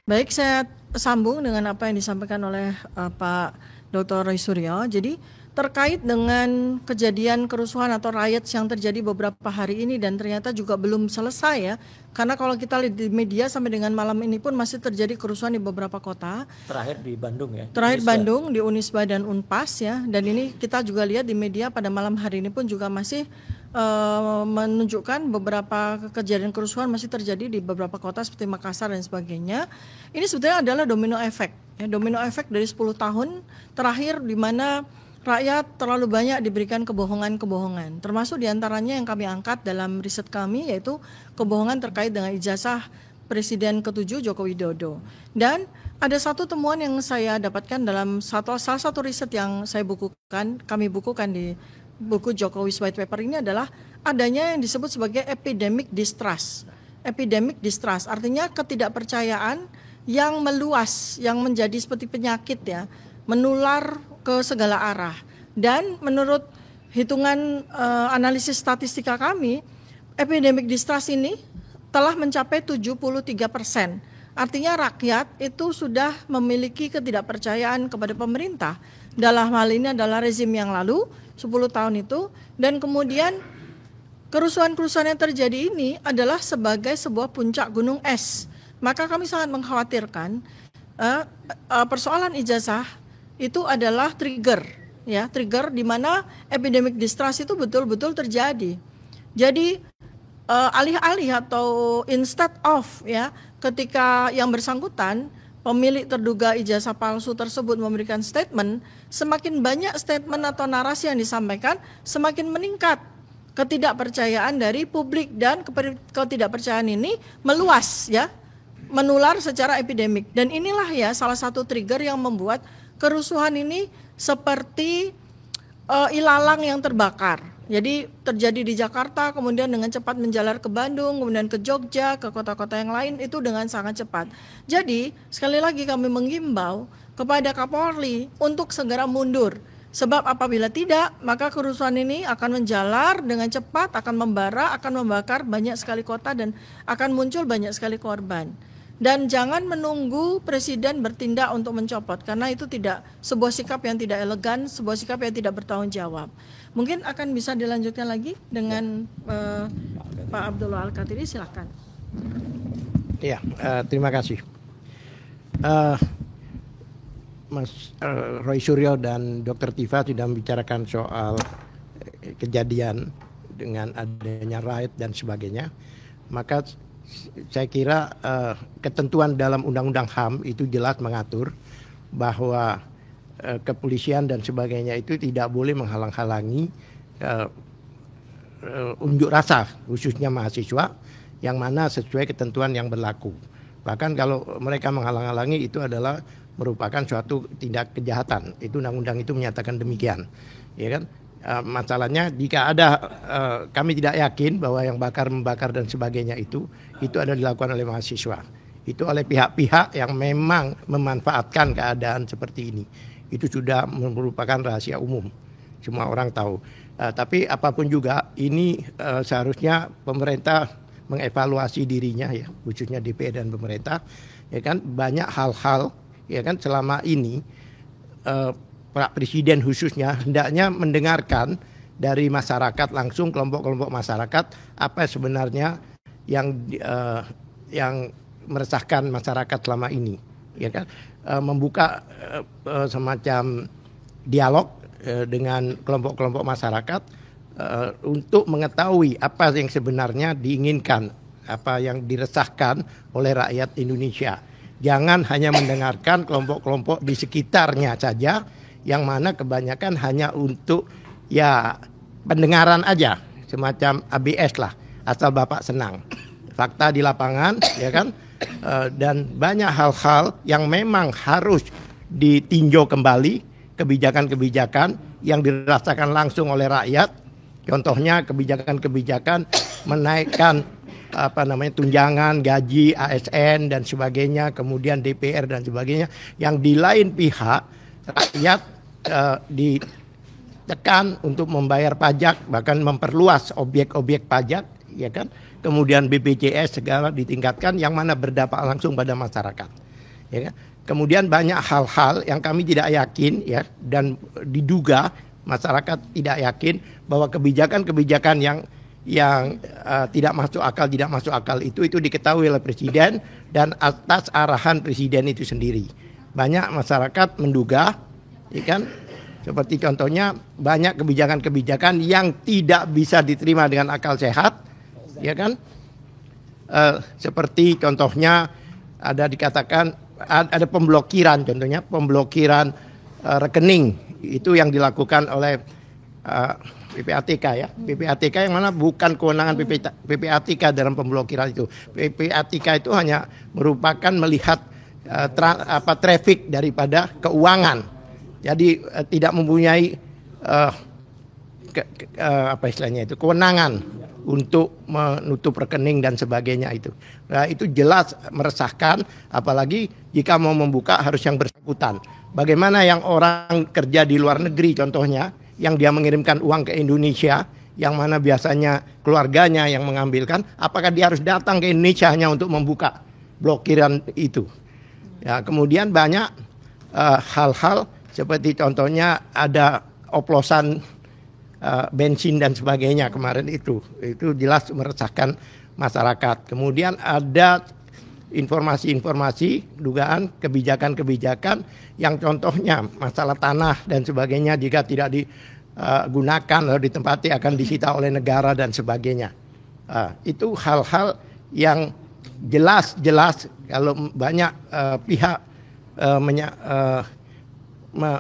Baik, saya sambung dengan apa yang disampaikan oleh Pak Dr. Roy Suryo. Jadi terkait dengan kejadian kerusuhan atau riots yang terjadi beberapa hari ini dan ternyata juga belum selesai ya. Karena kalau kita lihat di media sampai dengan malam ini pun masih terjadi kerusuhan di beberapa kota. Terakhir di Bandung ya. Terakhir Bandung di Unisba dan Unpas ya. Dan ini kita juga lihat di media pada malam hari ini pun juga masih menunjukkan beberapa kejadian kerusuhan masih terjadi di beberapa kota seperti Makassar dan sebagainya. Ini sebetulnya adalah domino efek, ya, domino efek dari 10 tahun terakhir di mana rakyat terlalu banyak diberikan kebohongan-kebohongan. Termasuk diantaranya yang kami angkat dalam riset kami yaitu kebohongan terkait dengan ijazah Presiden ke-7 Joko Widodo. Dan ada satu temuan yang saya dapatkan dalam salah satu riset yang kami bukukan di buku Jokowi's White Paper ini adalah adanya yang disebut sebagai epidemic distrust. Epidemic distrust artinya ketidakpercayaan yang meluas, yang menjadi seperti penyakit ya, menular ke segala arah. Dan menurut hitungan analisis statistika kami, epidemic distrust ini telah mencapai 73%. Artinya rakyat itu sudah memiliki ketidakpercayaan kepada pemerintah. Dalam hal ini adalah rezim yang lalu, 10 tahun itu, dan kemudian kerusuhan-kerusuhan yang terjadi ini adalah sebagai sebuah puncak gunung es. Maka kami sangat mengkhawatirkan persoalan ijazah itu adalah trigger, ya, trigger di mana epidemic distrust itu betul-betul terjadi. Jadi alih-alih atau instead of ya, ketika yang bersangkutan pemilik terduga ijazah palsu tersebut memberikan statement, semakin banyak statement atau narasi yang disampaikan, semakin meningkat ketidakpercayaan dari publik dan ketidakpercayaan ini meluas ya, menular secara epidemik. Dan inilah ya salah satu trigger yang membuat kerusuhan ini seperti ilalang yang terbakar. Jadi terjadi di Jakarta, kemudian dengan cepat menjalar ke Bandung, kemudian ke Jogja, ke kota-kota yang lain itu dengan sangat cepat. Jadi sekali lagi kami menghimbau kepada Kapolri untuk segera mundur. Sebab apabila tidak, maka kerusuhan ini akan menjalar dengan cepat, akan membara, akan membakar banyak sekali kota dan akan muncul banyak sekali korban. Dan jangan menunggu presiden bertindak untuk mencopot, karena itu tidak sebuah sikap yang tidak elegan, sebuah sikap yang tidak bertanggung jawab. Mungkin akan bisa dilanjutkan lagi dengan Pak Abdullah Al-Katiri, silakan. Ya, terima kasih. Mas Roy Suryo dan Dr. Tifa sudah membicarakan soal kejadian dengan adanya riot dan sebagainya. Maka saya kira ketentuan dalam Undang-Undang HAM itu jelas mengatur bahwa kepolisian dan sebagainya itu tidak boleh menghalang-halangi unjuk rasa khususnya mahasiswa yang mana sesuai ketentuan yang berlaku. Bahkan kalau mereka menghalang-halangi itu adalah merupakan suatu tindak kejahatan. Itu undang-undang itu menyatakan demikian, ya kan? Masalahnya jika ada kami tidak yakin bahwa yang membakar dan sebagainya itu adalah dilakukan oleh mahasiswa. Itu oleh pihak-pihak yang memang memanfaatkan keadaan seperti ini. Itu sudah merupakan rahasia umum. Semua orang tahu. Tapi apapun juga ini seharusnya pemerintah mengevaluasi dirinya ya, khususnya DPR dan pemerintah, ya kan, banyak hal-hal ya kan selama ini Pak Presiden khususnya hendaknya mendengarkan dari masyarakat langsung, kelompok-kelompok masyarakat apa sebenarnya yang meresahkan masyarakat selama ini, ya kan, membuka semacam dialog dengan kelompok-kelompok masyarakat untuk mengetahui apa yang sebenarnya diinginkan, apa yang diresahkan oleh rakyat Indonesia. Jangan hanya mendengarkan kelompok-kelompok di sekitarnya saja, yang mana kebanyakan hanya untuk ya pendengaran aja, semacam ABS lah, asal Bapak senang. Fakta di lapangan, ya kan, dan banyak hal-hal yang memang harus ditinjau kembali, kebijakan-kebijakan yang dirasakan langsung oleh rakyat. Contohnya kebijakan-kebijakan menaikkan tunjangan, gaji, ASN dan sebagainya, kemudian DPR dan sebagainya, yang di lain pihak rakyat ditekan untuk membayar pajak, bahkan memperluas objek-objek pajak, ya kan. Kemudian BPJS segala ditingkatkan, yang mana berdampak langsung pada masyarakat. ya kan? Kemudian banyak hal-hal yang kami tidak yakin ya, dan diduga masyarakat tidak yakin bahwa kebijakan-kebijakan yang tidak masuk akal itu diketahui oleh presiden dan atas arahan presiden itu sendiri. Banyak masyarakat menduga, ya kan? Seperti contohnya banyak kebijakan-kebijakan yang tidak bisa diterima dengan akal sehat, ya kan? Seperti contohnya ada pemblokiran, contohnya pemblokiran rekening itu yang dilakukan oleh PPATK ya. PPATK yang mana bukan kewenangan PPATK dalam pemblokiran itu. PPATK itu hanya merupakan melihat traffic daripada keuangan. Jadi tidak mempunyai kewenangan untuk menutup rekening dan sebagainya itu. Nah, itu jelas meresahkan, apalagi jika mau membuka harus yang bersangkutan. Bagaimana yang orang kerja di luar negeri contohnya, yang dia mengirimkan uang ke Indonesia, yang mana biasanya keluarganya yang mengambilkan, apakah dia harus datang ke Indonesia hanya untuk membuka blokiran itu? Ya, kemudian banyak hal-hal seperti contohnya ada oplosan bensin dan sebagainya kemarin itu jelas meresahkan masyarakat. Kemudian ada informasi-informasi dugaan kebijakan-kebijakan yang contohnya masalah tanah dan sebagainya jika tidak digunakan atau ditempati akan disita oleh negara dan sebagainya. Itu hal-hal yang jelas kalau banyak pihak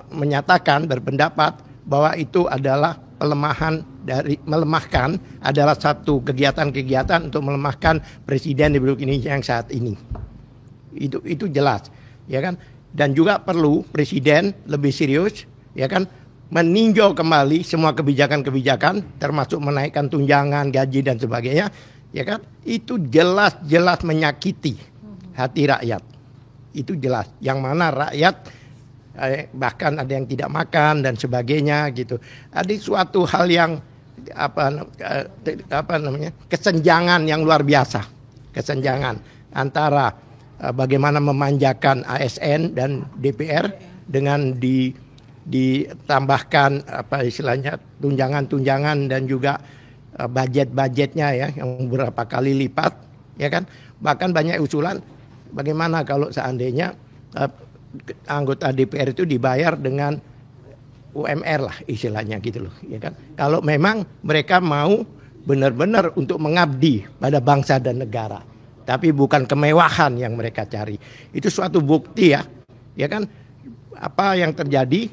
menyatakan berpendapat bahwa itu adalah melemahkan adalah satu kegiatan-kegiatan untuk melemahkan presiden di Republik Indonesia yang saat ini. Itu jelas, ya kan? Dan juga perlu presiden lebih serius, ya kan, meninjau kembali semua kebijakan-kebijakan termasuk menaikkan tunjangan, gaji dan sebagainya, ya kan? Itu jelas menyakiti hati rakyat. Itu jelas, yang mana rakyat bahkan ada yang tidak makan dan sebagainya gitu. Ada suatu hal yang kesenjangan yang luar biasa, kesenjangan antara bagaimana memanjakan ASN dan DPR dengan ditambahkan tunjangan dan juga budgetnya ya yang beberapa kali lipat, ya kan. Bahkan banyak usulan bagaimana kalau seandainya anggota DPR itu dibayar dengan UMR lah istilahnya gitu loh, ya kan. Kalau memang mereka mau benar-benar untuk mengabdi pada bangsa dan negara, tapi bukan kemewahan yang mereka cari. Itu suatu bukti ya kan. Apa yang terjadi,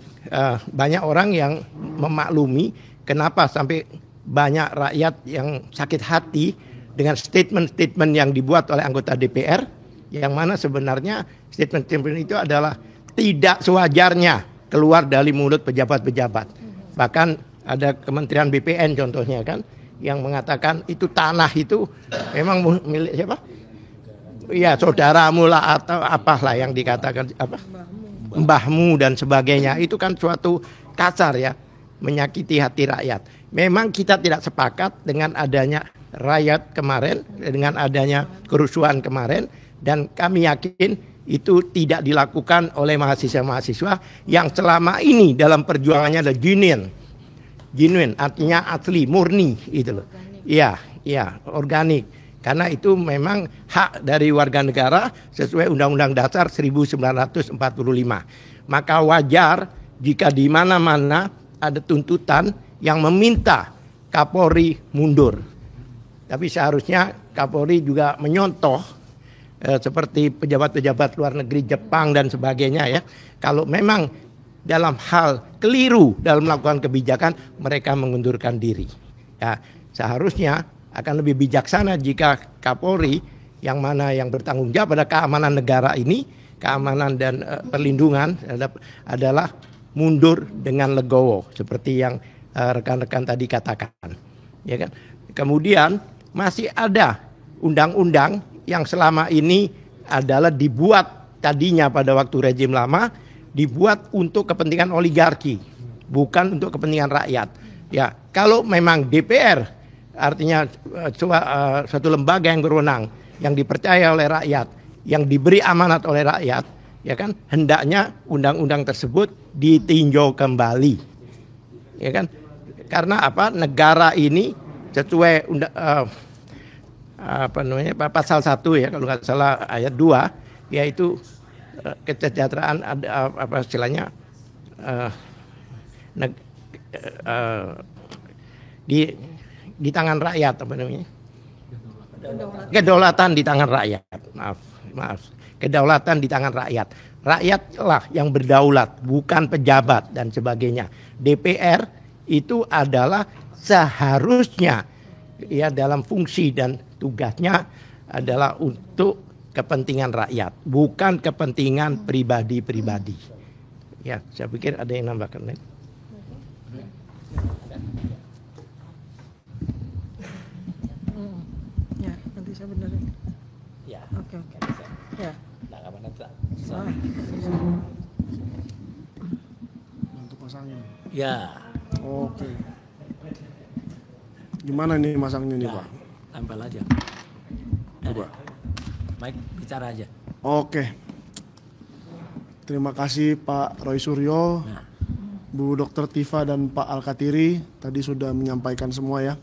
banyak orang yang memaklumi kenapa sampai banyak rakyat yang sakit hati dengan statement-statement yang dibuat oleh anggota DPR, yang mana sebenarnya statement-statement itu adalah tidak sewajarnya keluar dari mulut pejabat-pejabat. Bahkan ada Kementerian BPN contohnya kan, yang mengatakan itu tanah itu memang milik siapa? Ya saudaramu lah atau apalah yang dikatakan mbahmu dan sebagainya. Itu kan suatu kasar ya, menyakiti hati rakyat. Memang kita tidak sepakat dengan adanya riot kemarin, dengan adanya kerusuhan kemarin. Dan kami yakin itu tidak dilakukan oleh mahasiswa-mahasiswa yang selama ini dalam perjuangannya adalah genuine, artinya asli, murni itu loh. Iya, organik. Karena itu memang hak dari warga negara sesuai Undang-Undang Dasar 1945. Maka wajar jika di mana-mana ada tuntutan yang meminta Kapolri mundur. Tapi seharusnya Kapolri juga menyontoh seperti pejabat-pejabat luar negeri Jepang dan sebagainya ya. Kalau memang dalam hal keliru dalam melakukan kebijakan, mereka mengundurkan diri. Ya, seharusnya akan lebih bijaksana jika Kapolri yang mana yang bertanggung jawab pada keamanan negara ini, keamanan dan perlindungan adalah mundur dengan legowo seperti yang rekan-rekan tadi katakan. Ya kan? Kemudian masih ada undang-undang yang selama ini adalah dibuat tadinya pada waktu rejim lama, dibuat untuk kepentingan oligarki, bukan untuk kepentingan rakyat. Ya, kalau memang DPR artinya suatu lembaga yang berwenang, yang dipercaya oleh rakyat, yang diberi amanat oleh rakyat, ya kan, hendaknya undang-undang tersebut ditinjau kembali, ya kan, karena apa, negara ini sesuai pasal 1 ya kalau nggak salah ayat 2, yaitu kesejahteraan ada apa istilahnya di tangan rakyat, apa namanya, kedaulatan di tangan rakyat, maaf, kedaulatan di tangan rakyat. Rakyatlah yang berdaulat, bukan pejabat dan sebagainya. DPR itu adalah seharusnya ya dalam fungsi dan tugasnya adalah untuk kepentingan rakyat, bukan kepentingan pribadi-pribadi. Ya, saya pikir ada yang nambahkan lain. Ya, nanti saya benerin. Ya. Oke. Ya. Untuk pasangin. Ya. Oke. Gimana nih masangnya nih, Pak? Tempel aja. Coba. Mike bicara aja. Oke. Terima kasih Pak Roy Suryo, Bu Dr. Tifa dan Pak Alkatiri tadi sudah menyampaikan semua ya.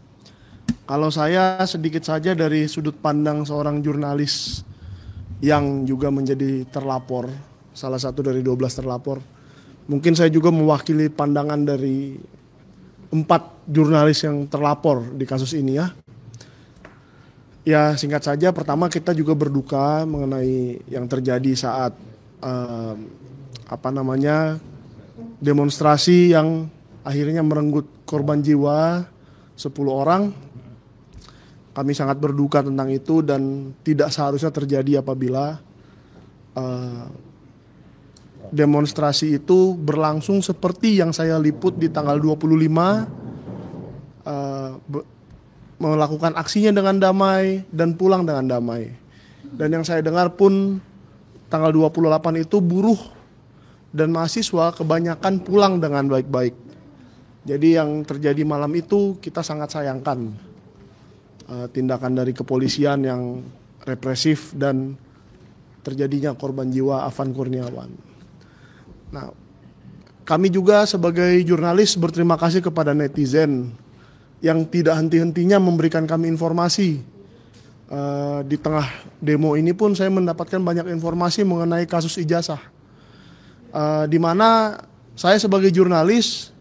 Kalau saya sedikit saja dari sudut pandang seorang jurnalis yang juga menjadi terlapor, salah satu dari 12 terlapor. Mungkin saya juga mewakili pandangan dari 4 jurnalis yang terlapor di kasus ini ya. Ya singkat saja, pertama kita juga berduka mengenai yang terjadi saat demonstrasi yang akhirnya merenggut korban jiwa 10 orang. Kami sangat berduka tentang itu dan tidak seharusnya terjadi apabila demonstrasi itu berlangsung seperti yang saya liput di tanggal 25, melakukan aksinya dengan damai dan pulang dengan damai. Dan yang saya dengar pun tanggal 28 itu buruh dan mahasiswa kebanyakan pulang dengan baik-baik. Jadi yang terjadi malam itu kita sangat sayangkan. Tindakan dari kepolisian yang represif dan terjadinya korban jiwa Afan Kurniawan. Nah, kami juga sebagai jurnalis berterima kasih kepada netizen yang tidak henti-hentinya memberikan kami informasi. Di tengah demo ini pun saya mendapatkan banyak informasi mengenai kasus ijazah. Di mana saya sebagai jurnalis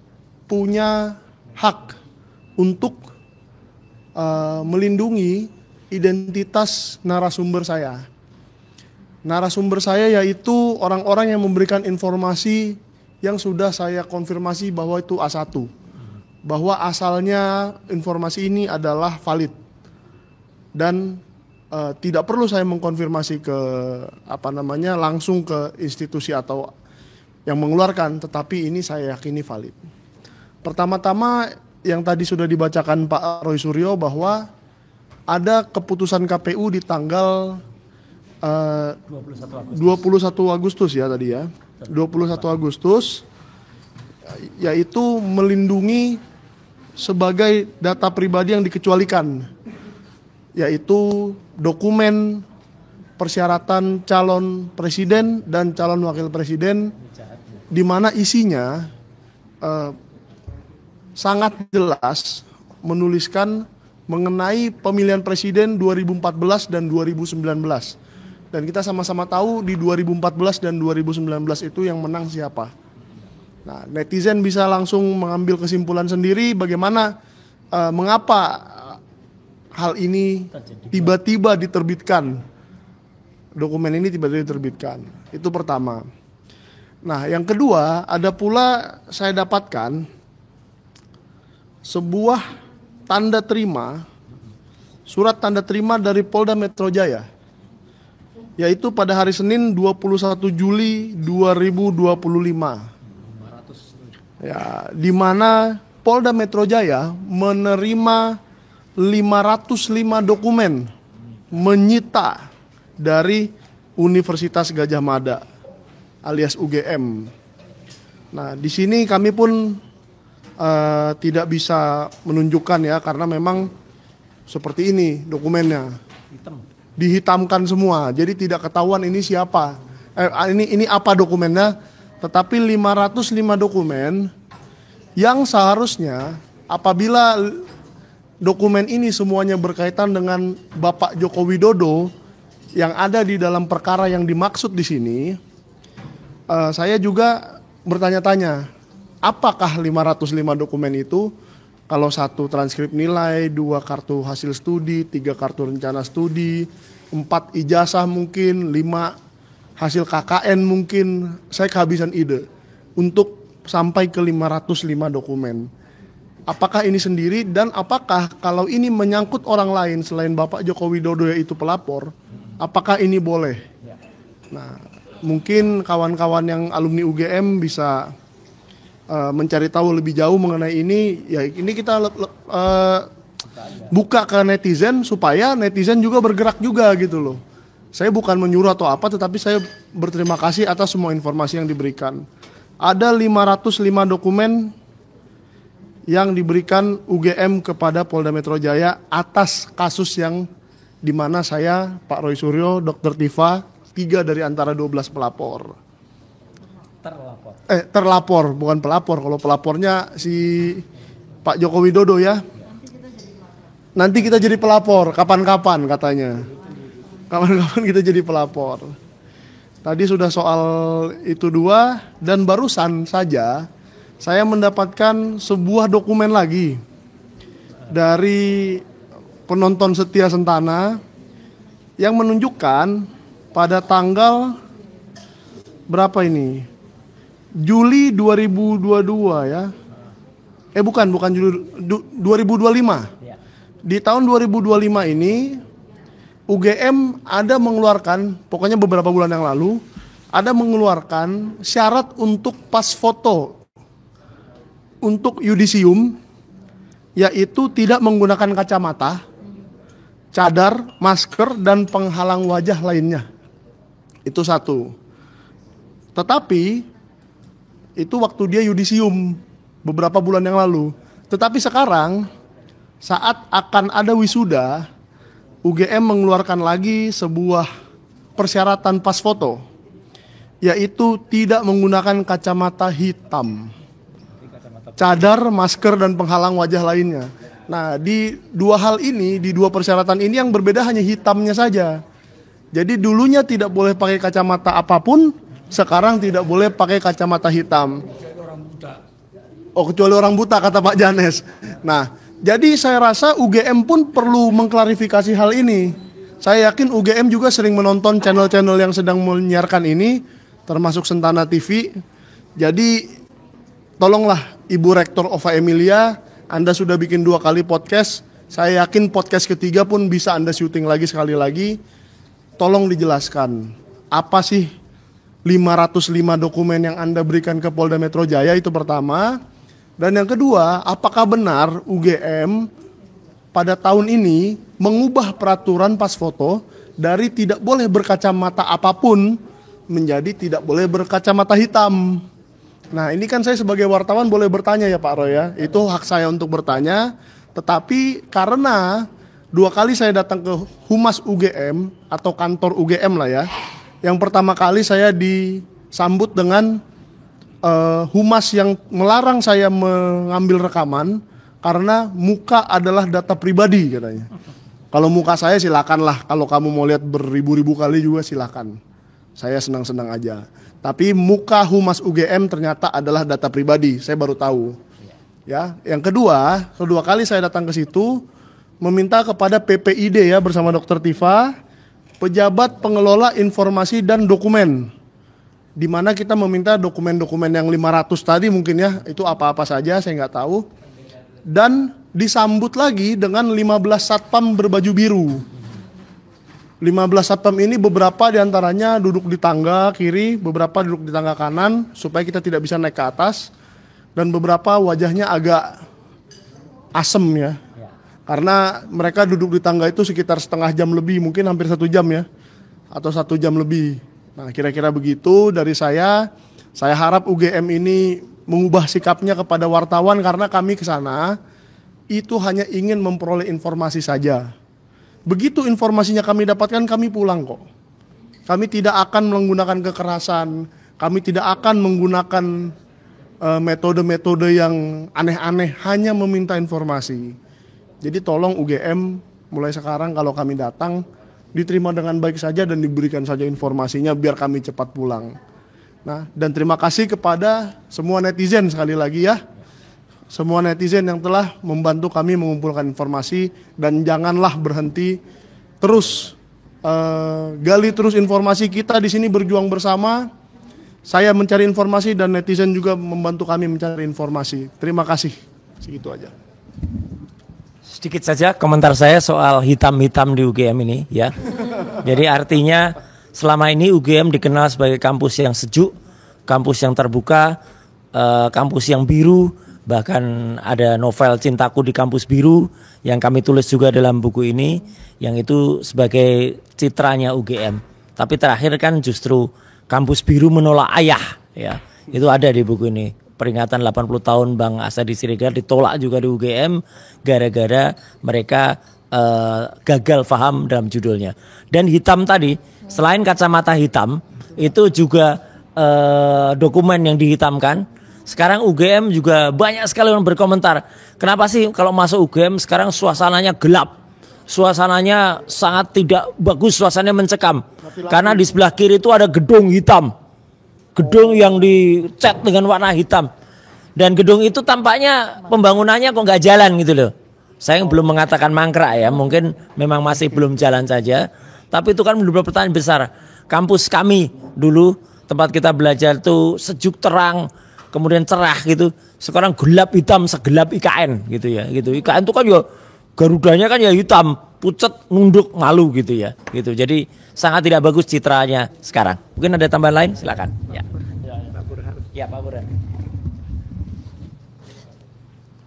punya hak untuk melindungi identitas narasumber saya. Narasumber saya yaitu orang-orang yang memberikan informasi yang sudah saya konfirmasi bahwa itu A1. Bahwa asalnya informasi ini adalah valid. Dan tidak perlu saya mengkonfirmasi ke langsung ke institusi atau yang mengeluarkan, tetapi ini saya yakini valid. Pertama-tama yang tadi sudah dibacakan Pak Roy Suryo bahwa ada keputusan KPU di tanggal 21 Agustus ya tadi ya. 21 Agustus yaitu melindungi sebagai data pribadi yang dikecualikan, yaitu dokumen persyaratan calon presiden dan calon wakil presiden, di mana isinya sangat jelas menuliskan mengenai pemilihan presiden 2014 dan 2019. Dan kita sama-sama tahu di 2014 dan 2019 itu yang menang siapa. Nah, netizen bisa langsung mengambil kesimpulan sendiri bagaimana mengapa hal ini tiba-tiba diterbitkan. Dokumen ini tiba-tiba diterbitkan. Itu pertama. Nah, yang kedua, ada pula saya dapatkan sebuah tanda terima, surat tanda terima dari Polda Metro Jaya, yaitu pada hari Senin 21 Juli 2025. Ya, di mana Polda Metro Jaya menerima 505 dokumen menyita dari Universitas Gadjah Mada alias UGM. Nah, di sini kami pun tidak bisa menunjukkan ya, karena memang seperti ini dokumennya. Dihitamkan semua, jadi tidak ketahuan ini siapa. ini apa dokumennya, tetapi 505 dokumen yang seharusnya apabila dokumen ini semuanya berkaitan dengan Bapak Joko Widodo yang ada di dalam perkara yang dimaksud di sini, saya juga bertanya-tanya, apakah 505 dokumen itu? Kalau 1 transkrip nilai, 2 kartu hasil studi, 3 kartu rencana studi, 4 ijazah mungkin, 5 hasil KKN mungkin, saya kehabisan ide untuk sampai ke 505 dokumen. Apakah ini sendiri dan apakah kalau ini menyangkut orang lain selain Bapak Joko Widodo yaitu pelapor, apakah ini boleh? Nah, mungkin kawan-kawan yang alumni UGM bisa mencari tahu lebih jauh mengenai ini. Ya, ini kita buka ke netizen supaya netizen juga bergerak juga gitu loh. Saya bukan menyuruh atau apa, tetapi saya berterima kasih atas semua informasi yang diberikan. Ada 505 dokumen yang diberikan UGM kepada Polda Metro Jaya atas kasus yang dimana saya, Pak Roy Suryo, Dr. Tifa, 3 dari antara 12 pelapor. Terlapor, bukan pelapor. Kalau pelapornya si Pak Joko Widodo ya. Nanti kita jadi pelapor, kapan-kapan katanya. Kapan-kapan kita jadi pelapor. Tadi sudah soal itu 2, dan barusan saja saya mendapatkan sebuah dokumen lagi dari penonton setia Sentana yang menunjukkan pada tanggal berapa ini? Juli 2022 ya. Bukan Juli 2025. Di tahun 2025 ini UGM ada mengeluarkan, pokoknya beberapa bulan yang lalu, ada mengeluarkan syarat untuk pas foto untuk yudisium, yaitu tidak menggunakan kacamata, cadar, masker, dan penghalang wajah lainnya. Itu 1. Tetapi itu waktu dia yudisium beberapa bulan yang lalu. Tetapi sekarang saat akan ada wisuda, UGM mengeluarkan lagi sebuah persyaratan pas foto, yaitu tidak menggunakan kacamata hitam, cadar, masker, dan penghalang wajah lainnya. Nah, di 2 hal ini, di 2 persyaratan ini yang berbeda hanya hitamnya saja. Jadi dulunya tidak boleh pakai kacamata apapun, sekarang tidak boleh pakai kacamata hitam. Kecuali orang buta kata Pak Janes. Nah, jadi saya rasa UGM pun perlu mengklarifikasi hal ini. Saya yakin UGM juga sering menonton channel-channel yang sedang menyiarkan ini, termasuk Sentana TV. Jadi tolonglah Ibu Rektor Ova Emilia, Anda sudah bikin 2 kali podcast. Saya yakin podcast ketiga pun bisa Anda syuting lagi sekali lagi. Tolong dijelaskan, apa sih 505 dokumen yang Anda berikan ke Polda Metro Jaya, itu pertama. Dan yang kedua, apakah benar UGM pada tahun ini mengubah peraturan pas foto dari tidak boleh berkacamata apapun menjadi tidak boleh berkacamata hitam. Nah, ini kan saya sebagai wartawan boleh bertanya ya Pak Roy ya, itu hak saya untuk bertanya. Tetapi karena 2 kali saya datang ke Humas UGM atau kantor UGM lah ya. Yang pertama kali saya disambut dengan humas yang melarang saya mengambil rekaman karena muka adalah data pribadi katanya. Kalau muka saya silakanlah, kalau kamu mau lihat beribu-ribu kali juga silakan. Saya senang-senang aja. Tapi muka humas UGM ternyata adalah data pribadi, saya baru tahu. Ya, yang kedua kali saya datang ke situ meminta kepada PPID ya bersama Dr. Tifa, pejabat pengelola informasi dan dokumen, di mana kita meminta dokumen-dokumen yang 500 tadi mungkin ya, itu apa-apa saja saya nggak tahu. Dan disambut lagi dengan 15 satpam berbaju biru. 15 satpam ini beberapa diantaranya duduk di tangga kiri, beberapa duduk di tangga kanan supaya kita tidak bisa naik ke atas. Dan beberapa wajahnya agak asem ya. Karena mereka duduk di tangga itu sekitar setengah jam lebih, mungkin hampir 1 jam ya. Atau 1 jam lebih. Nah, kira-kira begitu dari saya. Saya harap UGM ini mengubah sikapnya kepada wartawan karena kami ke sana itu hanya ingin memperoleh informasi saja. Begitu informasinya kami dapatkan, kami pulang kok. Kami tidak akan menggunakan kekerasan, kami tidak akan menggunakan metode-metode yang aneh-aneh, hanya meminta informasi. Jadi tolong UGM mulai sekarang kalau kami datang diterima dengan baik saja dan diberikan saja informasinya biar kami cepat pulang. Nah, dan terima kasih kepada semua netizen sekali lagi ya. Semua netizen yang telah membantu kami mengumpulkan informasi, dan janganlah berhenti, terus gali terus informasi. Kita di sini berjuang bersama. Saya mencari informasi dan netizen juga membantu kami mencari informasi. Terima kasih. Segitu aja. Sedikit saja komentar saya soal hitam-hitam di UGM ini ya. Jadi artinya selama ini UGM dikenal sebagai kampus yang sejuk, kampus yang terbuka, kampus yang biru. Bahkan ada novel Cintaku di Kampus Biru yang kami tulis juga dalam buku ini, yang itu sebagai citranya UGM. Tapi terakhir kan justru Kampus Biru menolak ayah ya. Itu ada di buku ini. Peringatan 80 tahun Bang Asadi Siregar ditolak juga di UGM gara-gara mereka gagal paham dalam judulnya. Dan hitam tadi, selain kacamata hitam, itu juga dokumen yang dihitamkan. Sekarang UGM juga banyak sekali orang berkomentar, kenapa sih kalau masuk UGM sekarang suasananya gelap, suasananya sangat tidak bagus, suasananya mencekam. Karena di sebelah kiri itu ada gedung hitam, gedung yang dicat dengan warna hitam. Dan gedung itu tampaknya pembangunannya kok nggak jalan gitu loh. Saya belum mengatakan mangkrak ya, mungkin memang masih belum jalan saja. Tapi itu kan menjadi pertanyaan besar. Kampus kami dulu, tempat kita belajar itu sejuk terang, kemudian cerah gitu. Sekarang gelap hitam segelap IKN gitu ya. Gitu. IKN itu kan ya garudanya kan ya hitam, pucet, nunduk, malu gitu ya. Gitu. Jadi sangat tidak bagus citranya sekarang. Mungkin ada tambahan lain, silakan. Ya. Pak Burhan. Ya, Pak Burhan.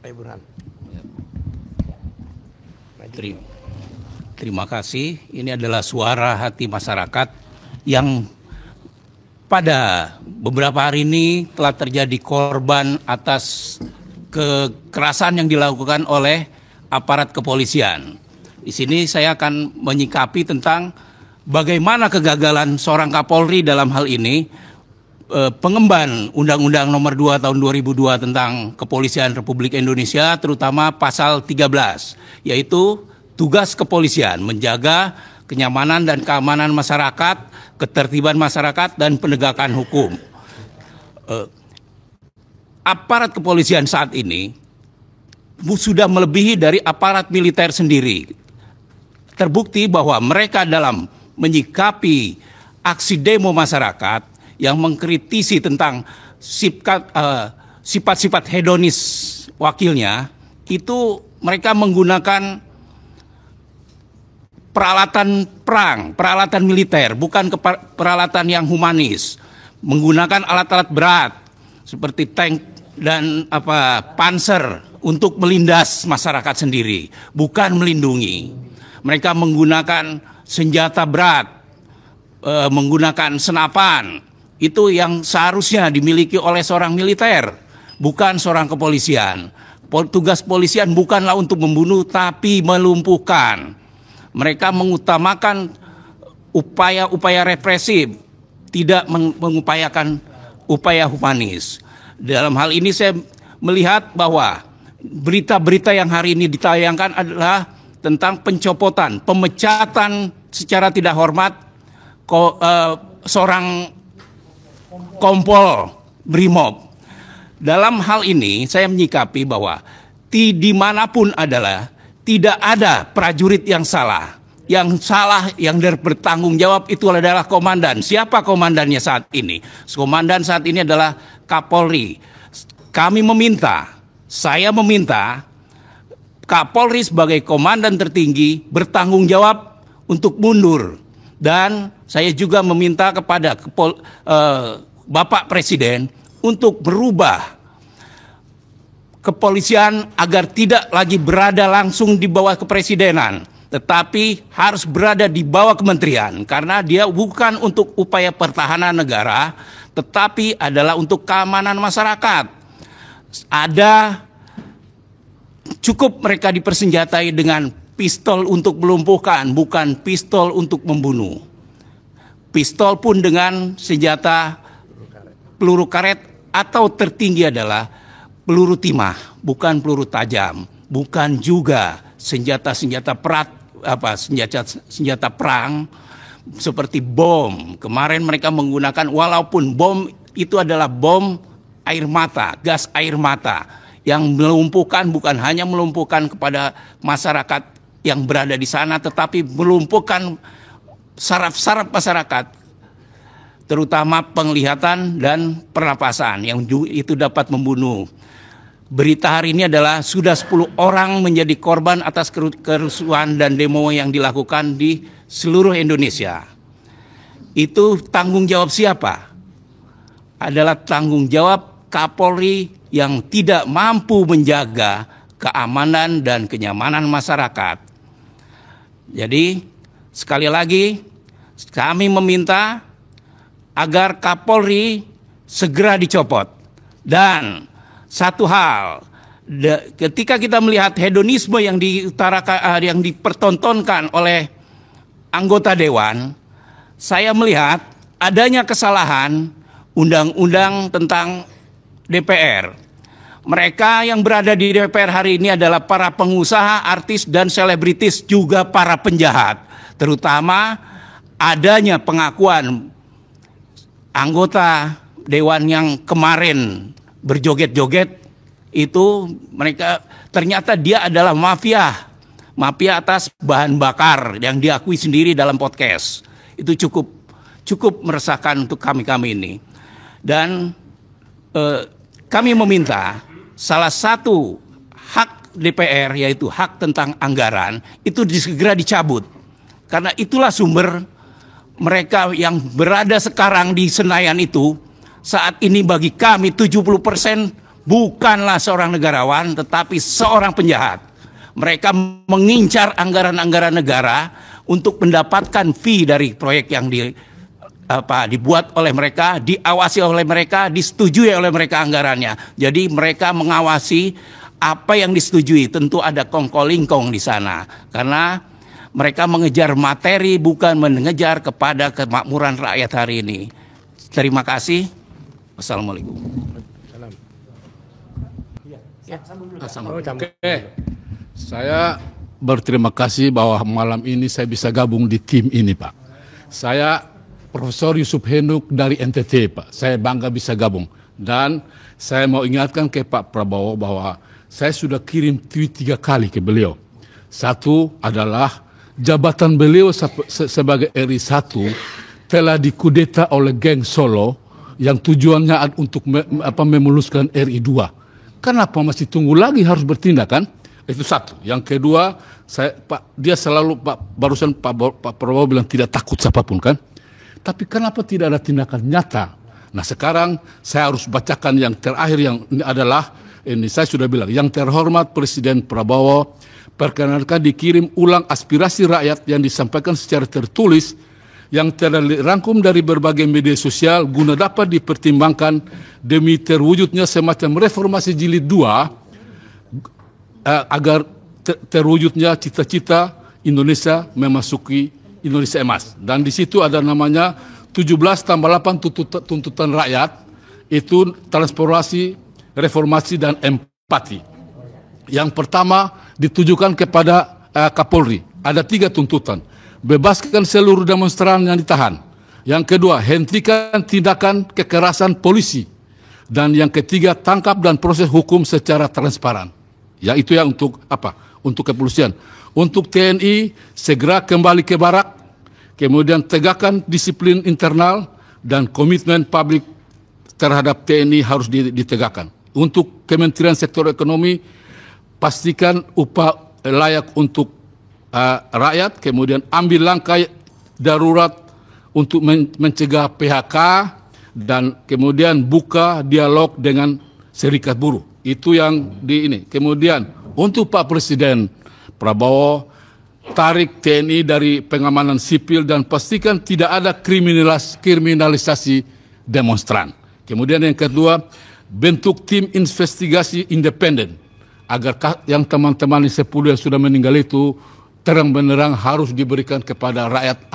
Pak Burhan. Terima kasih. Ini adalah suara hati masyarakat yang pada beberapa hari ini telah terjadi korban atas kekerasan yang dilakukan oleh aparat kepolisian. Di sini saya akan menyikapi tentang bagaimana kegagalan seorang Kapolri dalam hal ini, pengemban Undang-Undang Nomor 2 Tahun 2002 tentang Kepolisian Republik Indonesia, terutama pasal 13, yaitu tugas kepolisian menjaga kenyamanan dan keamanan masyarakat, ketertiban masyarakat, dan penegakan hukum. Aparat kepolisian saat ini sudah melebihi dari aparat militer sendiri. Terbukti bahwa mereka dalam menyikapi aksi demo masyarakat yang mengkritisi tentang sifat-sifat hedonis wakilnya, itu mereka menggunakan peralatan perang, peralatan militer, bukan peralatan yang humanis. Menggunakan alat-alat berat seperti tank dan panser untuk melindas masyarakat sendiri, bukan melindungi. Mereka menggunakan senjata berat, menggunakan senapan. Itu yang seharusnya dimiliki oleh seorang militer, bukan seorang kepolisian. Tugas polisian bukanlah untuk membunuh, tapi melumpuhkan. Mereka mengutamakan upaya-upaya represif, tidak mengupayakan upaya humanis. Dalam hal ini saya melihat bahwa berita-berita yang hari ini ditayangkan adalah tentang pencopotan, pemecatan secara tidak hormat seorang kompol Brimob. Dalam hal ini saya menyikapi bahwa dimanapun adalah tidak ada prajurit yang salah. Yang salah, yang bertanggung jawab itu adalah komandan. Siapa komandannya saat ini? Komandan saat ini adalah Kapolri. Saya meminta Kapolri sebagai komandan tertinggi bertanggung jawab untuk mundur. Dan saya juga meminta kepada Bapak Presiden untuk berubah kepolisian agar tidak lagi berada langsung di bawah kepresidenan, tetapi harus berada di bawah kementerian, karena dia bukan untuk upaya pertahanan negara, tetapi adalah untuk keamanan masyarakat. Cukup mereka dipersenjatai dengan pistol untuk melumpuhkan, bukan pistol untuk membunuh. pistol pun dengan senjata peluru karet, atau tertinggi adalah peluru timah, bukan peluru tajam, bukan juga senjata-senjata senjata perang seperti bom. Kemarin mereka menggunakan, walaupun bom itu adalah bom air mata, gas air mata yang melumpuhkan, bukan hanya melumpuhkan kepada masyarakat yang berada di sana, tetapi melumpuhkan saraf-saraf masyarakat, terutama penglihatan dan pernapasan, yang itu dapat membunuh. Berita hari ini adalah sudah 10 orang menjadi korban atas kerusuhan dan demo yang dilakukan di seluruh Indonesia. Itu tanggung jawab siapa? Adalah tanggung jawab Kapolri yang tidak mampu menjaga keamanan dan kenyamanan masyarakat. Jadi sekali lagi kami meminta agar Kapolri segera dicopot. Dan satu hal, ketika kita melihat hedonisme yang yang dipertontonkan oleh anggota dewan, saya melihat adanya kesalahan undang-undang tentang DPR. Mereka yang berada di DPR hari ini adalah para pengusaha, artis, dan selebritis, juga para penjahat. Terutama adanya pengakuan anggota dewan yang kemarin berjoget-joget, itu mereka ternyata dia adalah mafia atas bahan bakar yang diakui sendiri dalam podcast. Itu cukup meresahkan untuk kami ini. Dan kami meminta salah satu hak DPR, yaitu hak tentang anggaran, itu segera dicabut. Karena itulah sumber mereka yang berada sekarang di Senayan itu, saat ini bagi kami 70% bukanlah seorang negarawan, tetapi seorang penjahat. Mereka mengincar anggaran-anggaran negara untuk mendapatkan fee dari proyek yang dibuat oleh mereka, diawasi oleh mereka, disetujui oleh mereka anggarannya. Jadi mereka mengawasi apa yang disetujui. Tentu ada kongkolingkong di sana, karena mereka mengejar materi, bukan mengejar kepada kemakmuran rakyat hari ini. Terima kasih. Wassalamualaikum. Oke, saya berterima kasih bahwa malam ini saya bisa gabung di tim ini, Pak. Saya Profesor Yusuf Henduk dari NTT, Pak. Saya bangga bisa gabung. Dan saya mau ingatkan ke Pak Prabowo bahwa saya sudah kirim tweet 3 kali ke beliau. Satu adalah jabatan beliau sebagai RI 1 telah dikudeta oleh geng Solo yang tujuannya untuk memuluskan RI 2. Kenapa masih tunggu lagi harus bertindak, kan? Itu satu. Yang kedua, dia selalu barusan Pak Prabowo bilang tidak takut siapapun, kan? Tapi kenapa tidak ada tindakan nyata? Nah, sekarang saya harus bacakan yang terakhir, yang ini adalah, ini saya sudah bilang, yang terhormat Presiden Prabowo, perkenankan dikirim ulang aspirasi rakyat yang disampaikan secara tertulis yang telah dirangkum dari berbagai media sosial guna dapat dipertimbangkan demi terwujudnya semacam reformasi jilid 2 agar terwujudnya cita-cita Indonesia memasuki Indonesia emas. Dan di situ ada namanya 17+8 tuntutan rakyat, itu transformasi, reformasi, dan empati. Yang pertama ditujukan kepada Kapolri. Ada 3 tuntutan. Bebaskan seluruh demonstran yang ditahan. Yang kedua, hentikan tindakan kekerasan polisi. Dan yang ketiga, tangkap dan proses hukum secara transparan. Ya, itu ya untuk apa? Untuk kepolisian. Untuk TNI, segera kembali ke barak. Kemudian tegakkan disiplin internal dan komitmen publik terhadap TNI harus ditegakkan. Untuk Kementerian Sektor Ekonomi, pastikan upah layak untuk rakyat, kemudian ambil langkah darurat untuk mencegah PHK, dan kemudian buka dialog dengan serikat buruh. Itu yang di ini. Kemudian untuk Pak Presiden Prabowo, tarik TNI dari pengamanan sipil dan pastikan tidak ada kriminalisasi demonstran. Kemudian yang kedua, bentuk tim investigasi independen agar yang teman-teman 10 yang sudah meninggal itu terang benerang harus diberikan kepada rakyat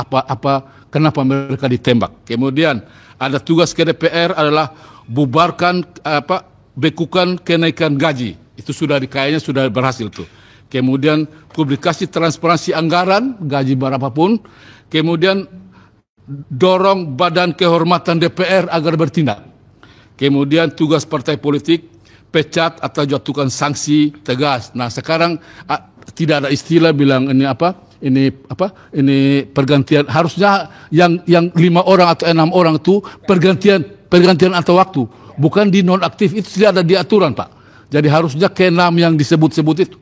kenapa mereka ditembak. Kemudian ada tugas ke DPR adalah bubarkan bekukan kenaikan gaji. Itu kayaknya sudah berhasil tuh. Kemudian publikasi transparansi anggaran gaji berapapun. Kemudian dorong badan kehormatan DPR agar bertindak. Kemudian tugas partai politik pecat atau jatuhkan sanksi tegas. Nah, sekarang tidak ada istilah bilang ini pergantian, harusnya yang 5 orang atau 6 orang itu pergantian atau waktu, bukan di nonaktif, itu tidak ada di aturan, Pak. Jadi harusnya ke-6 yang disebut-sebut itu.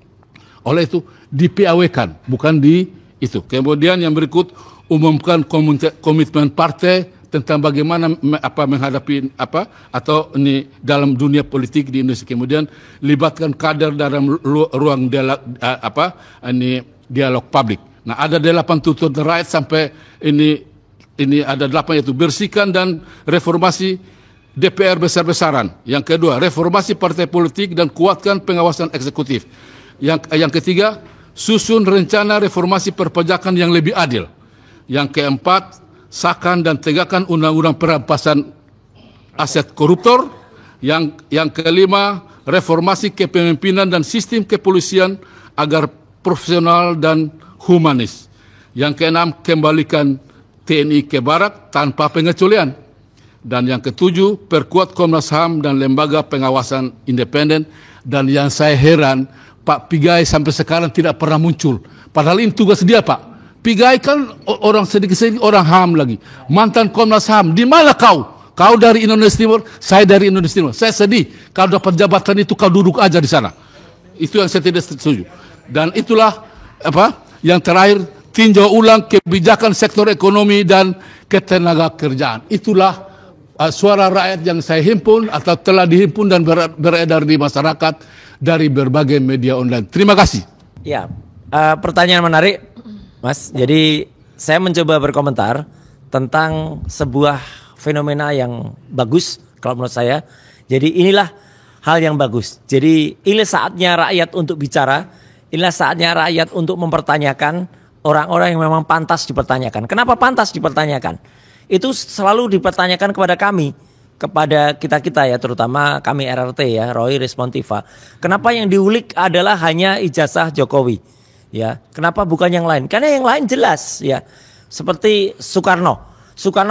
Oleh itu di PAW-kan, bukan di itu. Kemudian yang berikut, umumkan komitmen partai tentang bagaimana menghadapi atau ini dalam dunia politik di Indonesia. Kemudian libatkan kader dalam ruang dialog publik. Nah, ada 8 tuntutan rakyat sampai ini ada 8, yaitu bersihkan dan reformasi DPR besar-besaran. Yang kedua, reformasi partai politik dan kuatkan pengawasan eksekutif. Yang ketiga, susun rencana reformasi perpajakan yang lebih adil. Yang keempat, sahkan dan tegakkan undang-undang perampasan aset koruptor. Yang kelima, reformasi kepemimpinan dan sistem kepolisian agar profesional dan humanis. Yang keenam, kembalikan TNI ke barak tanpa pengecualian. Dan yang ketujuh, perkuat Komnas HAM dan lembaga pengawasan independen. Dan yang saya heran, Pak Pigai sampai sekarang tidak pernah muncul. Padahal ini tugas dia, Pak. Pigai kan orang sedikit-sedikit orang HAM lagi. Mantan Komnas HAM, di mana kau? Kau dari Indonesia Timur, saya dari Indonesia Timur. Saya sedih, kalau dapat jabatan itu kau duduk aja di sana. Itu yang saya tidak setuju. Dan itulah yang terakhir, tinjau ulang kebijakan sektor ekonomi dan ketenaga kerjaan. Itulah suara rakyat yang saya himpun atau telah dihimpun dan beredar di masyarakat dari berbagai media online. Terima kasih. Ya, pertanyaan menarik, Mas. Jadi saya mencoba berkomentar tentang sebuah fenomena yang bagus kalau menurut saya. Jadi inilah hal yang bagus. Jadi ini saatnya rakyat untuk bicara. Inilah saatnya rakyat untuk mempertanyakan orang-orang yang memang pantas dipertanyakan. Kenapa pantas dipertanyakan? Itu selalu dipertanyakan kepada kami, kepada kita-kita ya, terutama kami RRT ya, Roy Respontiva. Kenapa yang diulik adalah hanya ijazah Jokowi? Ya, kenapa bukan yang lain? Karena yang lain jelas ya. Seperti Soekarno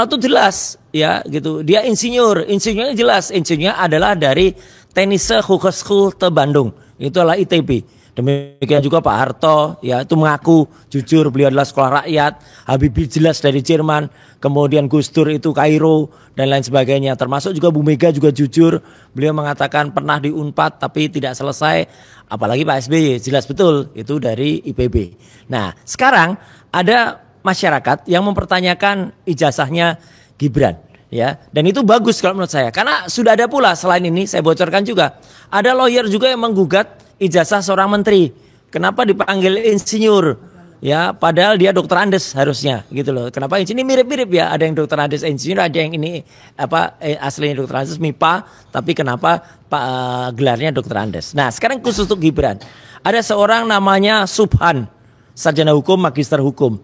itu jelas ya gitu. Dia insinyurnya jelas. Insinyurnya adalah dari Technische Hogeschool te Bandung. Itu adalah ITB. Demikian juga Pak Harto ya, itu mengaku jujur beliau adalah sekolah rakyat. Habibie jelas dari Jerman. Kemudian Gus Dur itu Kairo dan lain sebagainya. Termasuk juga Bu Mega juga jujur. Beliau mengatakan pernah di Unpad tapi tidak selesai. Apalagi Pak SBY jelas betul itu dari IPB. Nah, sekarang ada masyarakat yang mempertanyakan ijazahnya Gibran ya, dan itu bagus kalau menurut saya, karena sudah ada pula selain ini saya bocorkan juga ada lawyer juga yang menggugat ijazah seorang menteri. Kenapa dipanggil insinyur ya, padahal dia dokter Andes harusnya gitu loh. Kenapa ini mirip-mirip ya, ada yang dokter Andes insinyur, ada yang ini aslinya dokter Andes MIPA, tapi kenapa gelarnya dokter Andes. Nah, sekarang khusus untuk Gibran, ada seorang namanya Subhan, sarjana hukum, magister hukum,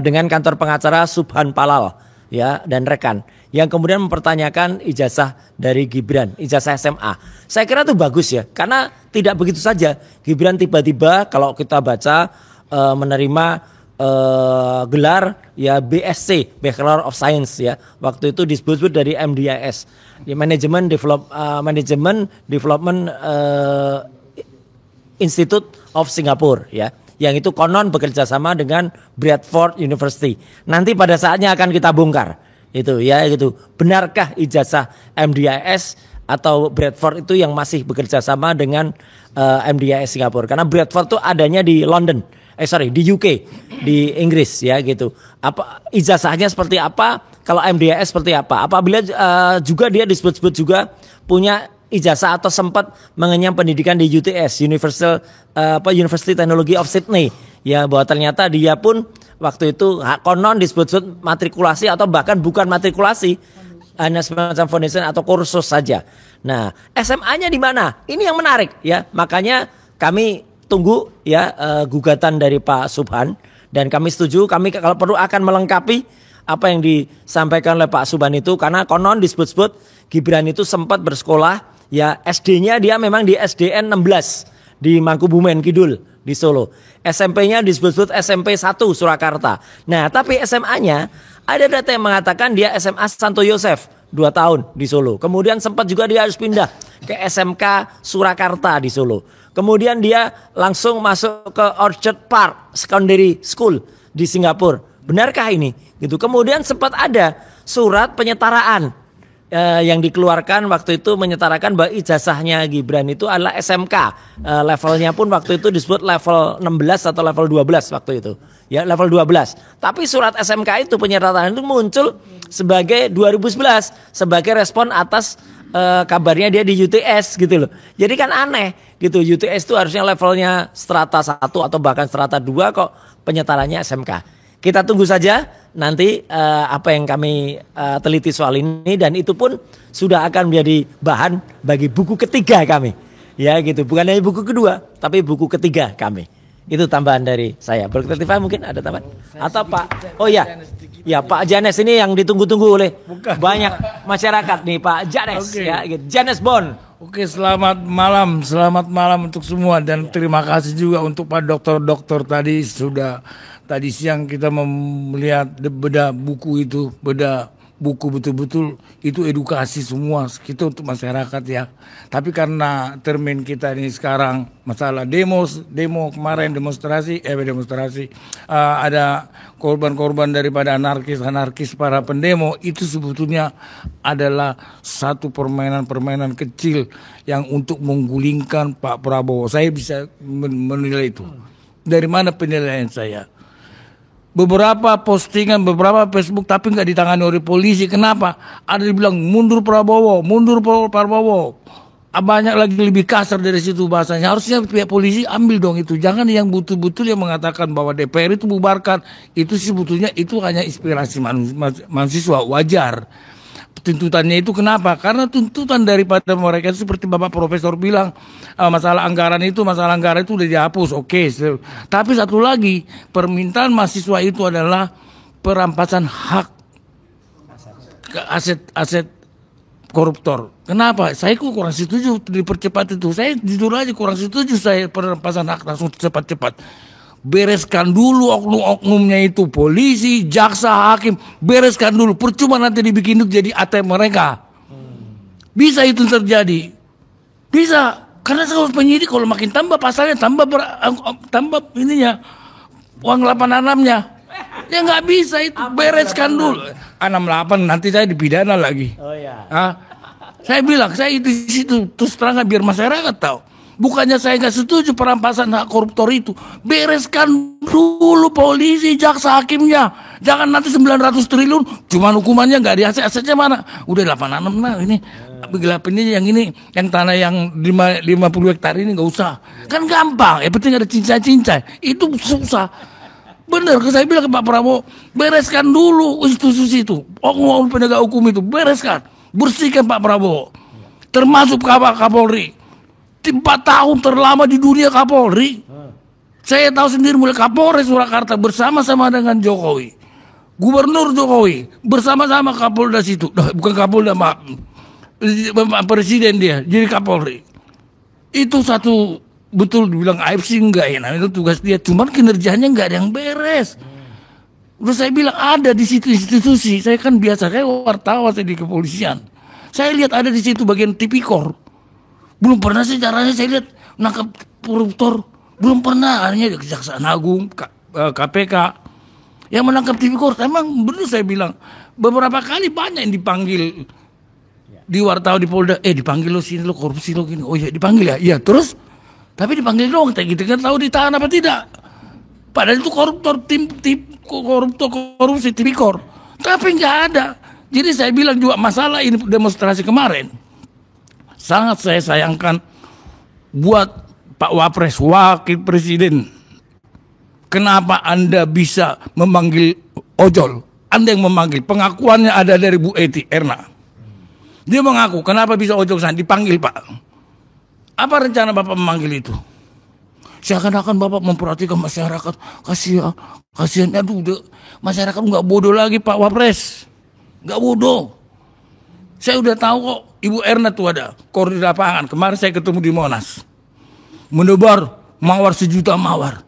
dengan kantor pengacara Subhan Palal ya dan rekan, yang kemudian mempertanyakan ijazah dari Gibran, ijazah SMA. Saya kira itu bagus ya, karena tidak begitu saja Gibran tiba-tiba kalau kita baca menerima gelar ya BSc, Bachelor of Science ya. Waktu itu disebut dari MDIS, di Management Development Institute of Singapore ya. Yang itu konon bekerja sama dengan Bradford University. Nanti pada saatnya akan kita bongkar. Itu ya gitu. Benarkah ijazah MDIS atau Bradford itu yang masih bekerja sama dengan MDIS Singapura? Karena Bradford itu adanya di London. Di UK, di Inggris ya gitu. Apa ijazahnya seperti apa? Kalau MDIS seperti apa? Apabila juga dia disebut-sebut juga punya ijazah atau sempat mengenyam pendidikan di UTS, University Technology of Sydney ya, bahwa ternyata dia pun waktu itu konon disebut matrikulasi atau bahkan bukan matrikulasi, hanya semacam foundation atau kursus saja. Nah, SMA-nya di mana? Ini yang menarik ya. Makanya kami tunggu ya gugatan dari Pak Subhan, dan kami setuju, kami kalau perlu akan melengkapi apa yang disampaikan oleh Pak Subhan itu, karena konon disebut-sebut Gibran itu sempat bersekolah ya, SD-nya dia memang di SDN 16 di Mangkubumen Kidul di Solo. SMP-nya disebut-sebut SMP 1 Surakarta. Nah, tapi SMA-nya ada data yang mengatakan dia SMA Santo Yosef 2 tahun di Solo. Kemudian sempat juga dia harus pindah ke SMK Surakarta di Solo. Kemudian dia langsung masuk ke Orchard Park Secondary School di Singapura. Benarkah ini? Gitu. Kemudian sempat ada surat penyetaraan yang dikeluarkan waktu itu menyetarakan bahwa ijazahnya Gibran itu adalah SMK. Levelnya pun waktu itu disebut level 16 atau level 12 waktu itu. Ya, level 12. Tapi surat SMK itu penyertaan itu muncul sebagai 2011 sebagai respon atas kabarnya dia di UTS gitu loh. Jadi kan aneh gitu. UTS itu harusnya levelnya strata 1 atau bahkan strata 2, kok penyetarannya SMK. Kita tunggu saja nanti apa yang kami teliti soal ini, dan itu pun sudah akan menjadi bahan bagi buku ketiga kami. Ya gitu, bukan hanya buku kedua, tapi buku ketiga kami. Itu tambahan dari saya. Berketifah mungkin ada tambahan? Atau Pak, oh ya, ya Pak Janes ini yang ditunggu-tunggu oleh banyak masyarakat nih, Pak Janes. Okay. Ya, gitu. Janes Bond. Oke, selamat malam untuk semua, dan terima kasih juga untuk Pak Dokter tadi sudah. Tadi siang kita melihat beda buku itu, beda buku betul-betul itu edukasi semua kita untuk masyarakat ya. Tapi karena termin kita ini sekarang masalah demo kemarin demonstrasi ada korban-korban daripada anarkis para pendemo, itu sebetulnya adalah satu permainan kecil yang untuk menggulingkan Pak Prabowo. Saya bisa menilai itu. Dari mana penilaian saya? Beberapa postingan, beberapa Facebook tapi nggak ditangani oleh polisi. Kenapa? Ada yang bilang mundur Prabowo. Banyak lagi lebih kasar dari situ bahasanya. Harusnya pihak polisi ambil dong itu. Jangan yang betul-betul yang mengatakan bahwa DPR itu bubarkan. Itu sebetulnya itu hanya inspirasi mahasiswa, wajar. Tuntutannya itu kenapa? Karena tuntutan daripada mereka itu seperti Bapak Profesor bilang, masalah anggaran itu udah dihapus, oke. Tapi satu lagi, permintaan mahasiswa itu adalah perampasan hak aset koruptor. Kenapa? Saya kok kurang setuju dipercepat itu. Saya jujur aja kurang setuju saya perampasan hak langsung cepat-cepat. Bereskan dulu oknum-oknumnya itu, polisi, jaksa, hakim, bereskan dulu. Percuma nanti dibikin jadi ATM mereka. Bisa itu terjadi, bisa. Karena kalau penyidik kalau makin tambah pasalnya, tambah ininya uang 86-nya. Ya nggak bisa itu, bereskan dulu. 68 nanti saya dipidana lagi. Oh ya. Saya bilang saya di situ terus terang biar masyarakat tahu. Bukannya saya nggak setuju perampasan hak koruptor itu. Bereskan dulu polisi, jaksa, hakimnya. Jangan nanti 900 triliun, cuman hukumannya nggak di aset-asetnya mana. Udah 86 nah ini. Gelap ini yang tanah yang 50 hektar ini nggak usah. Kan gampang, penting ada cincai-cincai. Itu susah. Bener, saya bilang ke Pak Prabowo, bereskan dulu institusi itu. Oknum penegak hukum itu, bereskan. Bersihkan Pak Prabowo. Termasuk Kapolri. 4 tahun terlama di dunia Kapolri. Saya tahu sendiri mulai Kapolres Surakarta bersama-sama dengan Jokowi. Gubernur Jokowi bersama-sama Kapolda situ. Bukan Kapolda, maaf. Presiden dia jadi Kapolri. Itu satu betul dibilang AFC enggak ya. Itu tugas dia. Cuman kinerjanya enggak ada yang beres. Udah saya bilang ada di situ institusi. Saya kan biasa kayak wartawan di kepolisian. Saya lihat ada di situ bagian tipikor. Belum pernah sejarahnya saya lihat nangkap koruptor. Belum pernah, hanya Kejaksaan Agung, KPK yang menangkap tipikor. Emang benar saya bilang beberapa kali banyak yang dipanggil di wartawan di Polda. Dipanggil lo sini lo korupsi lo gini. Oh iya dipanggil ya. Iya terus. Tapi dipanggil dong. Kita kan tahu ditahan apa tidak. Padahal itu koruptor korupsi tipikor. Tapi nggak ada. Jadi saya bilang juga masalah ini demonstrasi kemarin. Sangat saya sayangkan buat Pak Wapres, Wakil Presiden. Kenapa Anda bisa memanggil ojol? Anda yang memanggil. Pengakuannya ada dari Bu Eti Erna. Dia mengaku, kenapa bisa ojol sana? Dipanggil Pak. Apa rencana Bapak memanggil itu? Seakan-akan Bapak memperhatikan masyarakat. Kasihan. Aduh, masyarakat nggak bodoh lagi Pak Wapres. Nggak bodoh. Saya udah tahu kok, Ibu Erna tuh ada koordinator di lapangan. Kemarin saya ketemu di Monas. Menebar mawar 1 juta mawar.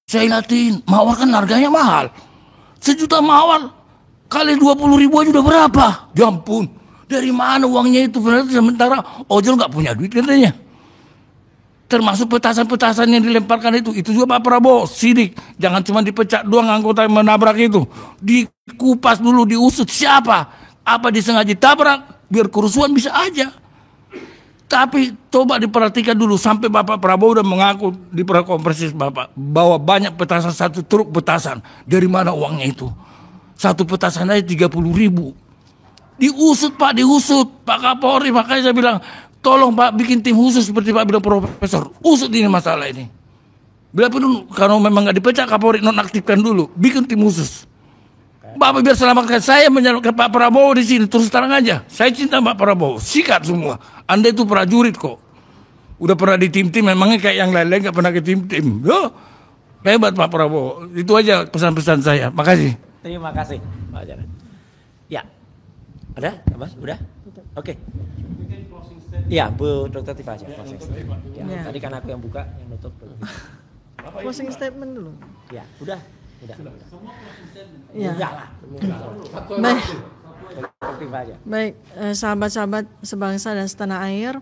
Saya liatin, mawar kan harganya mahal. 1 juta mawar kali 20.000 aja udah berapa? Ya ampun, dari mana uangnya itu? Sementara ojol nggak punya duit katanya. Termasuk petasan-petasan yang dilemparkan itu juga Pak Prabowo sidik. Jangan cuma dipecat doang anggota yang menabrak itu. Dikupas dulu, diusut siapa? Apa disengaja tabrak? Biar kerusuhan bisa aja. Tapi coba diperhatikan dulu sampai Bapak Prabowo udah mengaku di konferensi Bapak bahwa banyak petasan, 1 truk petasan. Dari mana uangnya itu? 1 petasan aja 30.000. Diusut Pak, diusut Pak Kapolri. Makanya saya bilang, tolong Pak bikin tim khusus seperti Pak bilang Profesor. Usut ini masalah ini. Bila pun kalau memang nggak dipecat Kapolri nonaktifkan dulu, bikin tim khusus. Bapak biar selamatkan saya menyelamatkan Pak Prabowo di sini terus terang aja. Saya cinta Pak Prabowo, sikat semua. Anda itu prajurit kok. Udah pernah di tim-tim, memangnya kayak yang lain-lain nggak pernah ke tim-tim. Hebat Pak Prabowo. Itu aja pesan-pesan saya. Makasih. Terima kasih Pak Jarod. Ya, ada Mas? Udah? Oke. Ya, Bu Dr. Tifa aja. Ya, tadi kan aku yang buka, yang nutup. Closing statement dulu. Ya, udah. Ya. Lah. Baik, sahabat-sahabat sebangsa dan setanah air,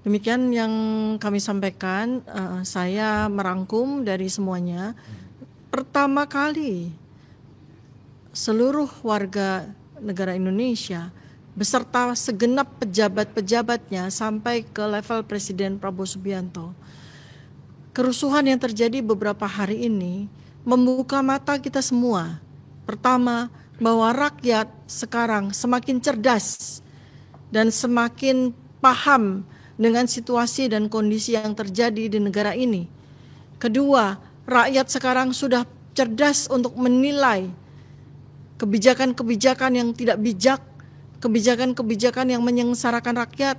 demikian yang kami sampaikan. Saya merangkum dari semuanya. Pertama kali seluruh warga negara Indonesia beserta segenap pejabat-pejabatnya sampai ke level Presiden Prabowo Subianto. Kerusuhan yang terjadi beberapa hari ini membuka mata kita semua. Pertama, bahwa rakyat sekarang semakin cerdas dan semakin paham dengan situasi dan kondisi yang terjadi di negara ini. Kedua, rakyat sekarang sudah cerdas untuk menilai kebijakan-kebijakan yang tidak bijak, kebijakan-kebijakan yang menyengsarakan rakyat,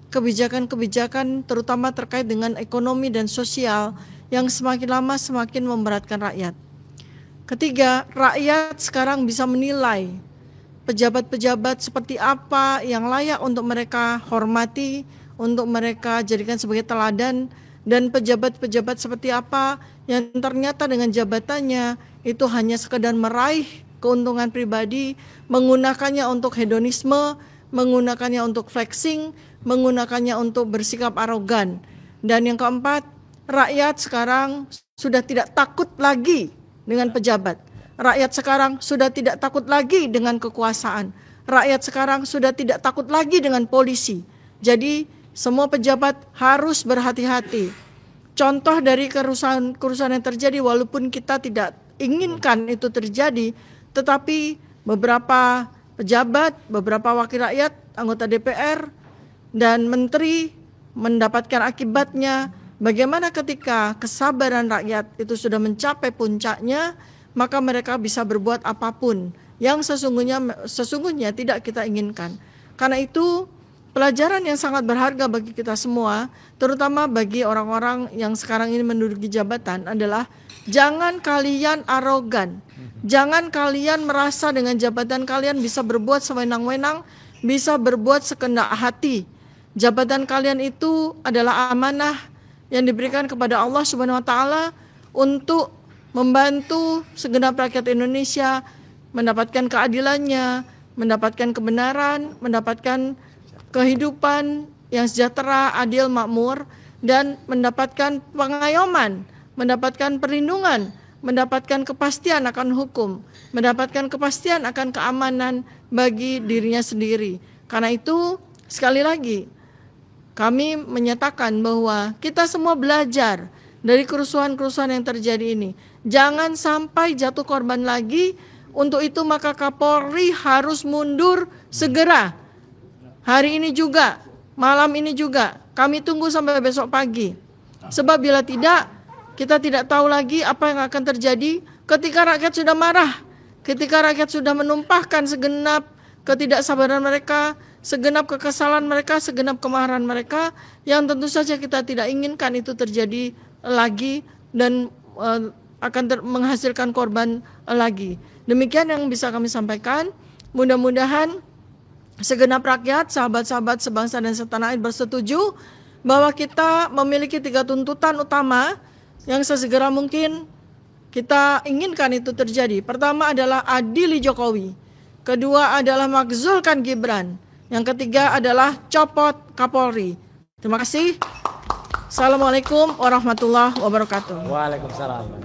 kebijakan-kebijakan terutama terkait dengan ekonomi dan sosial yang semakin lama semakin memberatkan rakyat. Ketiga, rakyat sekarang bisa menilai pejabat-pejabat seperti apa yang layak untuk mereka hormati, untuk mereka jadikan sebagai teladan, dan pejabat-pejabat seperti apa yang ternyata dengan jabatannya itu hanya sekedar meraih keuntungan pribadi, menggunakannya untuk hedonisme, menggunakannya untuk flexing, menggunakannya untuk bersikap arogan. Dan yang keempat, rakyat sekarang sudah tidak takut lagi dengan pejabat. Rakyat sekarang sudah tidak takut lagi dengan kekuasaan. Rakyat sekarang sudah tidak takut lagi dengan polisi. Jadi semua pejabat harus berhati-hati. Contoh dari kerusuhan yang terjadi, walaupun kita tidak inginkan itu terjadi, tetapi beberapa pejabat, beberapa wakil rakyat, anggota DPR, dan menteri mendapatkan akibatnya. Bagaimana ketika kesabaran rakyat itu sudah mencapai puncaknya, maka mereka bisa berbuat apapun yang sesungguhnya tidak kita inginkan. Karena itu pelajaran yang sangat berharga bagi kita semua, terutama bagi orang-orang yang sekarang ini menduduki jabatan adalah jangan kalian arogan. Jangan kalian merasa dengan jabatan kalian bisa berbuat sewenang-wenang, bisa berbuat sekendak hati. Jabatan kalian itu adalah amanah yang diberikan kepada Allah Subhanahu wa taala untuk membantu segenap rakyat Indonesia mendapatkan keadilannya, mendapatkan kebenaran, mendapatkan kehidupan yang sejahtera, adil, makmur, dan mendapatkan pengayoman, mendapatkan perlindungan, mendapatkan kepastian akan hukum, mendapatkan kepastian akan keamanan bagi dirinya sendiri. Karena itu, sekali lagi, kami menyatakan bahwa kita semua belajar dari kerusuhan-kerusuhan yang terjadi ini. Jangan sampai jatuh korban lagi. Untuk itu maka Kapolri harus mundur segera. Hari ini juga, malam ini juga. Kami tunggu sampai besok pagi. Sebab bila tidak, kita tidak tahu lagi apa yang akan terjadi ketika rakyat sudah marah. Ketika rakyat sudah menumpahkan segenap ketidaksabaran mereka, segenap kekesalan mereka, segenap kemarahan mereka, yang tentu saja kita tidak inginkan itu terjadi lagi dan akan menghasilkan korban lagi. Demikian yang bisa kami sampaikan. Mudah-mudahan segenap rakyat, sahabat-sahabat sebangsa dan setanah air bersetuju bahwa kita memiliki 3 tuntutan utama yang sesegera mungkin kita inginkan itu terjadi. Pertama adalah adili Jokowi. Kedua adalah makzulkan Gibran. Yang ketiga adalah copot Kapolri. Terima kasih. Assalamualaikum warahmatullahi wabarakatuh. Waalaikumsalam.